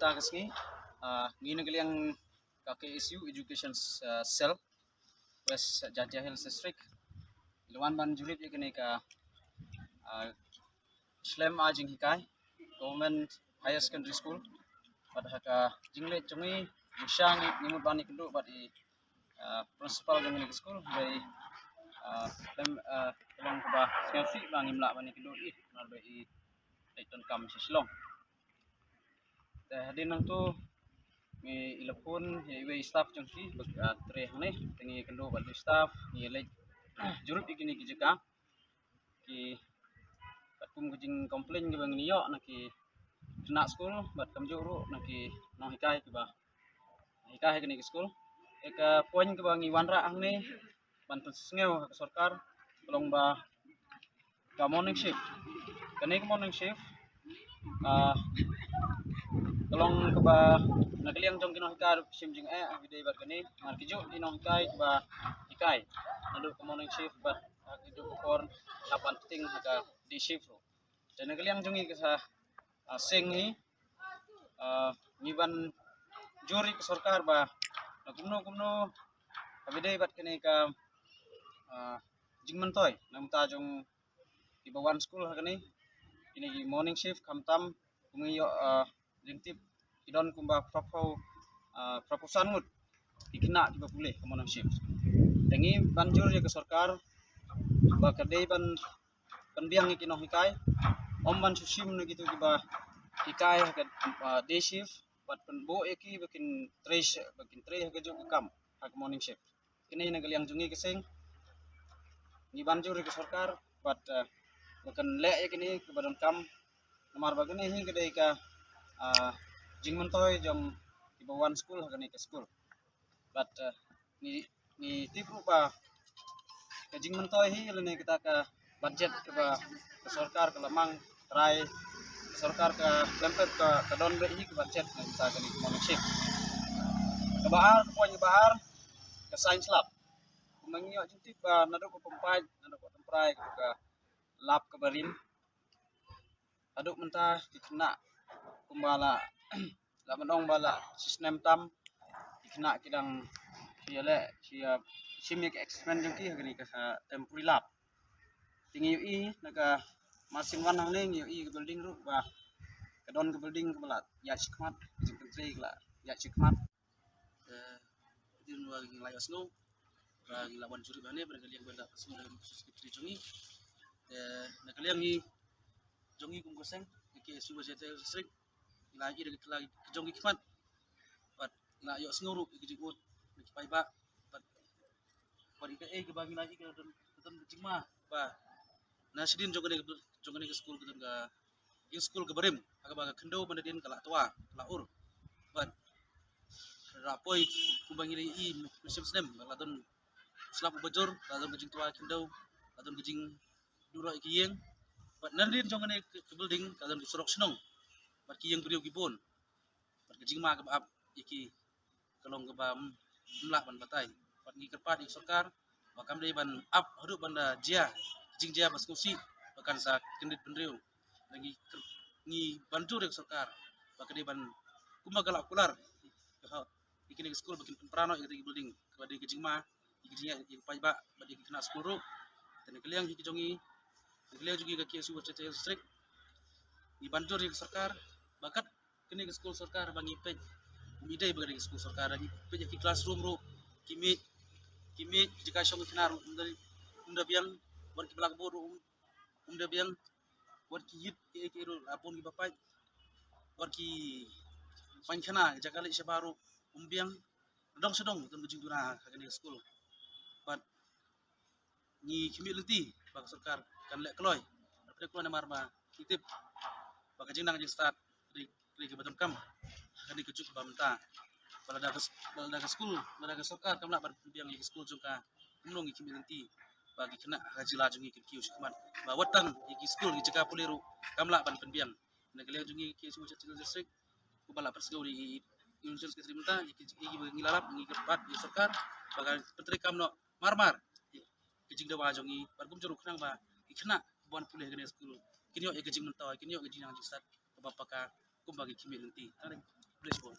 kita kesini ngini kaliang KKSU Education Cell West Jatia Hills District Ilwan ban jurit ikini ka Islam ajing hikai Government Higher Secondary School pada ka jinglet jungi musyang nimut bani kenduk badi principal jungi school by tolong kebah selfie bang imla bani kenduk nar bai iton kam sislong hadin nang tu mi ilapun iwe staff jungsi tre ne tingi kendo batu staff ni lek jurut ikini kijeka ki patum kujing komplain ke bang niyo naki kena school bat kam juru naki no hikai ke ba hikai kini ke school eka poin ke bang iwanra ang ne bantu sngeu ke sarkar tolong ba ka morning shift kani ke morning shift tolong ke ba nagaliang jong kino hikai sim jing video bat kani mar kiju dino hikai ke ba hikai nadu ke morning shift bat kidu kor 8 ting ka di shift ro dan nagaliang jongi ke sa sing ni ngiban juri ke sarkar ba kumno video bat kani ka jing mentoy namta jong di bawan school kani ini morning shift kamtam kumiyo jengtip idon kumba proposan mut dikena juga boleh ke morning shift tengi banjur ya ke sarkar bakadei ban penbiang ikino hikai omban susim na gitu kiba hikai ke day shift bat penbo eki bakin trace ke jog kam ke morning shift kini nagaliang jungi keseng ni banjur ke sarkar bat bakan le kini ke badan kam nomor bagani hi kedai ka jing mentoy jom di bawan school kani ke school but ni tipu pa ke jing mentoy hi lene kita ka budget ke ba ke sarkar ke lamang try sarkar ke lempet ke don be hi ke budget kita kani morning shift ke bahar ke poin bahar ke science lab mangyo jintip nado ko pempai nado ko temprai ke lab ke barin aduk mentah dikena kumbala la menong bala sistem tam dikena kidang siale siap simik expand jengki gani ka temporary lab tingi ui naga masin wan hang ning ui ke building ru ba kadon ke building ke balat ya sikmat jing pentri la ya sikmat din wa ngi layas no ba ngi lawan juri bane bergali yang benda pasung dari sekretari jongi nakaliang hi jongi kung koseng ke suwa jete strik lagi dari jongi kimat bat la yo snuru ikijut pai ba bat bari ke ke bagi lagi ke dan kecima ba na sidin jongane ke school ke ga in school ke barim aga baga kendo bandadin kala tua la ur bat rapoi kumbangi i musim snem ladon slap bajor ladon kejing tua kendo ladon kejing dura ikiyeng bat nandin jongane ke building ladon disorok senong bat kiyeng beriu gibon bat kejing ma ke ab iki kalong ke bam mlak ban batai bat ngi kerpat di sarkar bakam dei ban ab hudu banda jia kejing jia baskusi bakan sa kendit bendriu lagi ngi bantu dek sarkar bakade ban kumagalak kular ikini school bakin prano ikati building kebadi kejing ma ikijing ya pai ba badi kena school ru dan kaliang hikijongi kaliang juga ke KSU Jatia District di bantu dek sarkar bakat kini ke school sarkar bangi pej umidai bagadi ke school sarkar lagi pej ki classroom ru kimi jika syong kinaru dari unda biang bar ki blackboard unda biang bar ki yit ke ru apun ki bapai bar ki pankhana jakali sebaru umbiang dong sedong tun bujing duna kagani school but ni kimi leti bag sarkar kan lek kloy tapi ko na marma titip bag jinang jing start di ke batam kam kagani kejuk bamta balada school balada sarkar kam nak bar biang ni school juga umlong kimi leti bagi kena haji lajungi ke kius kaman ba watang iki school ki jaga puliru kamla ban penbiang negale jungi ki su Jatia District ku bala persgo di Universitas Ketrimta iki ngilalap ngi kerpat di sarkar bagan petri kamno marmar kijing dawa jungi bargum juru kenang ba ikena buan pulih gane school kinyo e kijing mentau kinyo kijing nang jisat bapaka kumbagi kimi lenti Please po.